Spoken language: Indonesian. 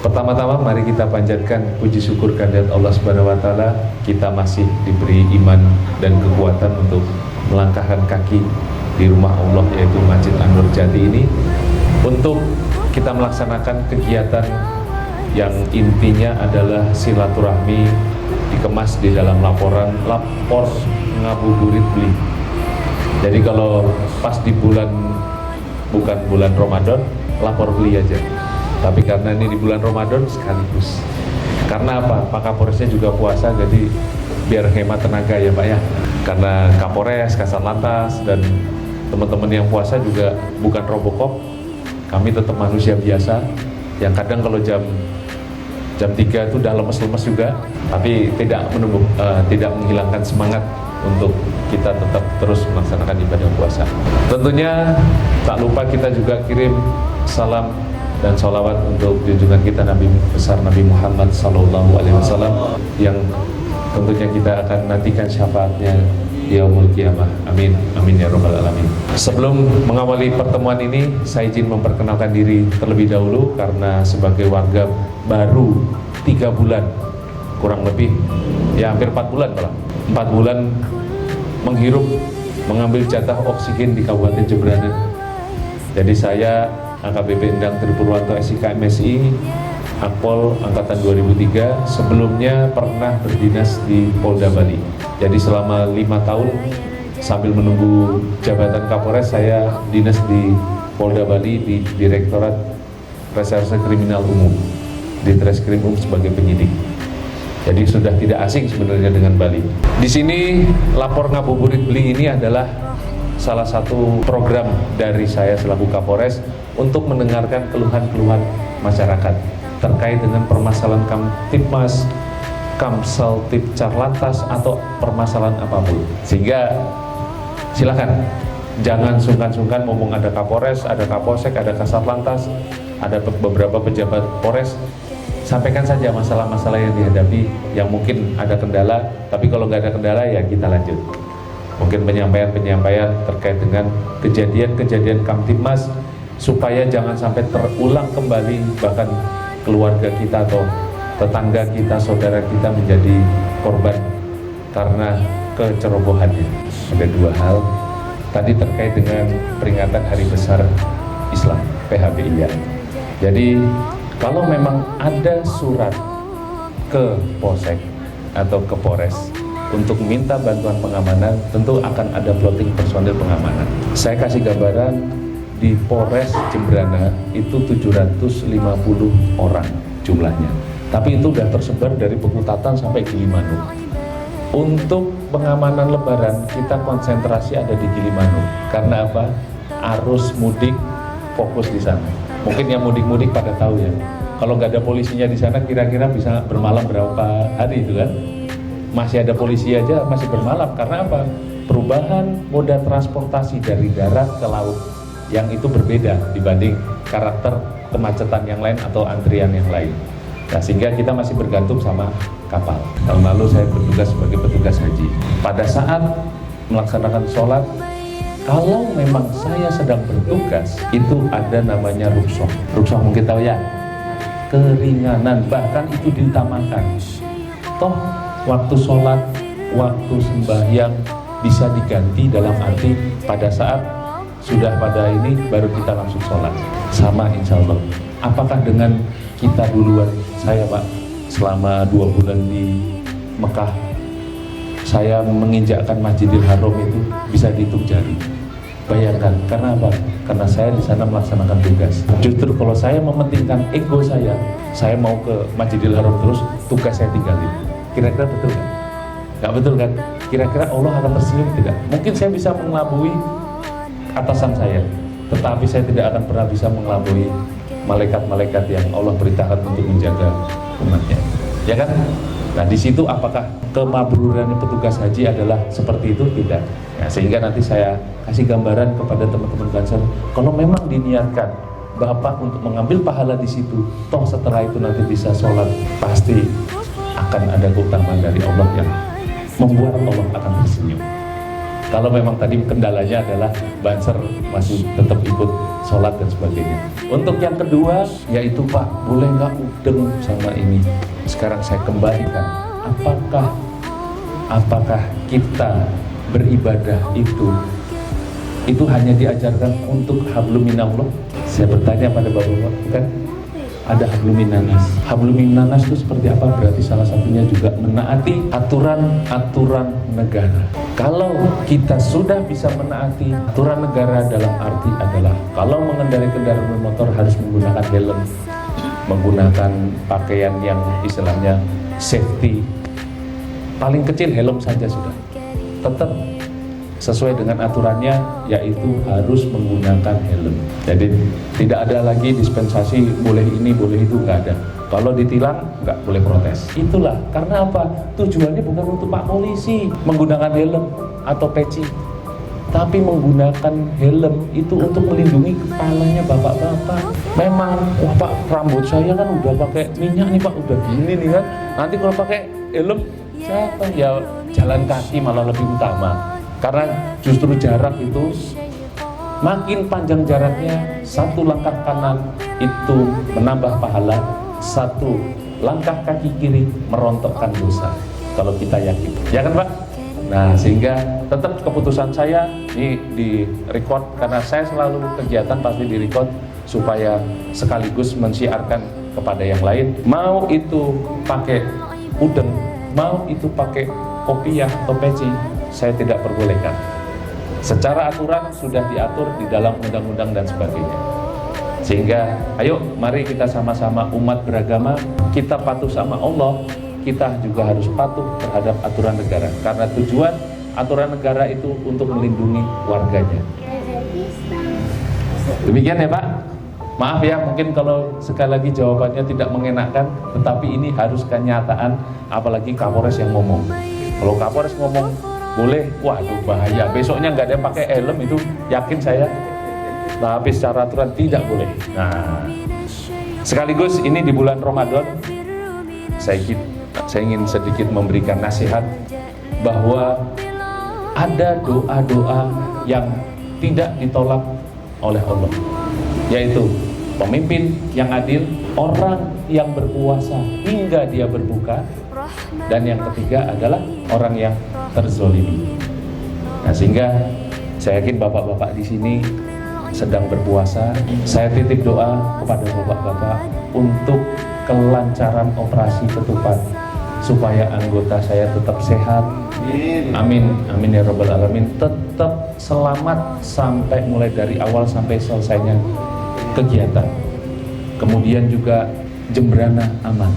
Pertama-tama mari kita panjatkan puji syukur kehadirat Allah Subhanahu wa taala, kita masih diberi iman dan kekuatan untuk melangkahkan kaki di rumah Allah yaitu Masjid An-Nur Jati ini untuk kita melaksanakan kegiatan yang intinya adalah silaturahmi dikemas di dalam lapor ngabuburit beli. Jadi kalau pas di bukan bulan Ramadan, lapor beli aja. Tapi karena ini di bulan Ramadan sekaligus. Karena apa? Pak Kapolresnya juga puasa, jadi biar hemat tenaga ya Pak ya. Karena Kapolres, Kasat Lantas, dan teman-teman yang puasa juga bukan Robocop. Kami tetap manusia biasa, yang kadang kalau jam 3 itu udah lemes-lemes juga, tapi tidak menghilangkan semangat untuk kita tetap terus melaksanakan ibadah puasa. Tentunya tak lupa kita juga kirim salam dan sholawat untuk junjungan kita Nabi besar Nabi Muhammad SAW yang tentunya kita akan nantikan syafaatnya di yaumul qiyamah. Amin, amin ya robbal alamin. Sebelum mengawali pertemuan ini, saya izin memperkenalkan diri terlebih dahulu karena sebagai warga baru 3 bulan, kurang lebih ya hampir 4 bulan malah 4 bulan menghirup, mengambil jatah oksigen di Kabupaten Jemberana. Jadi saya AKBP Endang Tripurwanto SIK MSI Akpol Angkatan 2003, sebelumnya pernah berdinas di Polda Bali. Jadi selama 5 tahun sambil menunggu jabatan Kapolres, saya dinas di Polda Bali di Direktorat Reserse Kriminal Umum, di Treskrim sebagai penyidik. Jadi sudah tidak asing sebenarnya dengan Bali. Di sini lapor ngabuburit beli ini adalah salah satu program dari saya selaku Kapolres untuk mendengarkan keluhan-keluhan masyarakat terkait dengan permasalahan Kamtibmas, Kamsaltib Carlantas atau permasalahan apapun. Sehingga silakan jangan sungkan-sungkan ngomong ada Kapolres, ada Kapolsek, ada Kasat Lantas, ada beberapa pejabat Polres. Sampaikan saja masalah-masalah yang dihadapi yang mungkin ada kendala, tapi kalau nggak ada kendala ya kita lanjut. Mungkin penyampaian-penyampaian terkait dengan kejadian-kejadian Kamtibmas supaya jangan sampai terulang kembali, bahkan keluarga kita atau tetangga kita, saudara kita menjadi korban karena kecerobohannya. Ada 2 hal. Tadi terkait dengan peringatan Hari Besar Islam, PHBIA. Jadi kalau memang ada surat ke Polsek atau ke Polres untuk minta bantuan pengamanan, tentu akan ada plotting personil pengamanan. Saya kasih gambaran, di Polres Jemberana itu 750 orang jumlahnya. Tapi itu sudah tersebar dari Pekutatan sampai Gilimanuk. Untuk pengamanan Lebaran kita konsentrasi ada di Gilimanuk. Karena apa? Arus mudik fokus di sana. Mungkin yang mudik-mudik pada tahu ya. Kalau nggak ada polisinya di sana, kira-kira bisa bermalam berapa hari itu kan? Masih ada polisi aja masih bermalam. Karena apa? Perubahan moda transportasi dari darat ke laut yang itu berbeda dibanding karakter kemacetan yang lain atau antrian yang lain. Nah, sehingga kita masih bergantung sama kapal. Tahun lalu saya bertugas sebagai petugas haji. Pada saat melaksanakan sholat, kalau memang saya sedang bertugas, itu ada namanya rukhsah. Rukhsah mungkin tahu ya, keringanan, bahkan itu diutamakan. Toh waktu sholat, waktu sembahyang bisa diganti dalam arti pada saat sudah pada ini baru kita langsung sholat. Sama insya Allah. Apakah dengan kita duluan, saya Pak selama 2 bulan di Mekah, saya menginjakkan Masjidil Haram itu bisa dihitung jari. Bayangkan, karena apa? Karena saya di sana melaksanakan tugas. Justru kalau saya mementingkan ego saya mau ke Masjidil Haram terus, tugas saya tinggalin. Kira-kira betul kan? Nggak betul kan? Kira-kira Allah akan tersenyum tidak? Mungkin saya bisa mengelabui atasan saya, tetapi saya tidak akan pernah bisa mengelabui malaikat-malaikat yang Allah perintahkan untuk menjaga umatnya. Ya kan? Nah di situ apakah kemabruran petugas haji adalah seperti itu? Tidak. Nah, sehingga nanti saya kasih gambaran kepada teman-teman Banser, kalau memang diniatkan Bapak untuk mengambil pahala di situ, toh setelah itu nanti bisa sholat, pasti akan ada keutamaan dari Allah yang membuat Allah akan tersenyum. Kalau memang tadi kendalanya adalah Banser masih tetap ikut sholat dan sebagainya. Untuk yang kedua, yaitu Pak, boleh nggak mudeng sama ini? Sekarang saya kembalikan, apakah kita beribadah itu hanya diajarkan untuk hablum minallah? Saya bertanya pada bapak-bapak, bukan? Ada hablum minanas. Hablum minanas itu seperti apa? Berarti salah satunya juga menaati aturan negara. Kalau kita sudah bisa menaati aturan negara dalam arti adalah kalau mengendarai kendaraan bermotor harus menggunakan helm, menggunakan pakaian yang istilahnya safety, paling kecil helm saja sudah. Tetap sesuai dengan aturannya, yaitu harus menggunakan helm. Jadi tidak ada lagi dispensasi boleh ini boleh itu, nggak ada. Kalau ditilang nggak boleh protes. Itulah karena apa? Tujuannya bukan untuk Pak Polisi menggunakan helm atau peci, tapi menggunakan helm itu untuk melindungi kepalanya bapak-bapak. Memang, wah Pak, rambut saya kan udah pakai minyak nih Pak, udah gini nih kan. Nanti kalau pakai helm siapa ya? Jalan kaki malah lebih utama. Karena justru jarak itu makin panjang jaraknya, satu langkah kanan itu menambah pahala, satu langkah kaki kiri merontokkan dosa. Kalau kita yakin, ya kan Pak? Nah, sehingga tetap keputusan saya ini di record, karena saya selalu kegiatan pasti di record supaya sekaligus mensiarkan kepada yang lain. Mau itu pakai udeng, mau itu pakai kopiah atau peci, saya tidak perbolehkan. Secara aturan sudah diatur di dalam undang-undang dan sebagainya. Sehingga ayo mari kita sama-sama umat beragama, kita patuh sama Allah, kita juga harus patuh terhadap aturan negara. Karena tujuan aturan negara itu untuk melindungi warganya. Demikian ya Pak. Maaf ya, mungkin kalau sekali lagi jawabannya tidak mengenakan, tetapi ini harus kenyataan, apalagi Kapolres yang ngomong. Kalau Kapolres ngomong boleh, waduh bahaya. Besoknya nggak ada yang pakai helm itu, yakin saya. Tapi secara aturan tidak boleh. Nah, sekaligus ini di bulan Ramadan, saya ingin sedikit memberikan nasihat bahwa ada doa-doa yang tidak ditolak oleh Allah, yaitu pemimpin yang adil, orang yang berpuasa hingga dia berbuka, dan yang ketiga adalah orang yang terzolimi. Nah, sehingga saya yakin bapak-bapak di sini sedang berpuasa. Saya titip doa kepada bapak-bapak untuk kelancaran operasi ketupat, supaya anggota saya tetap sehat. Amin, amin ya rabbal alamin. Tetap selamat sampai mulai dari awal sampai selesainya kegiatan. Kemudian juga Jembrana aman.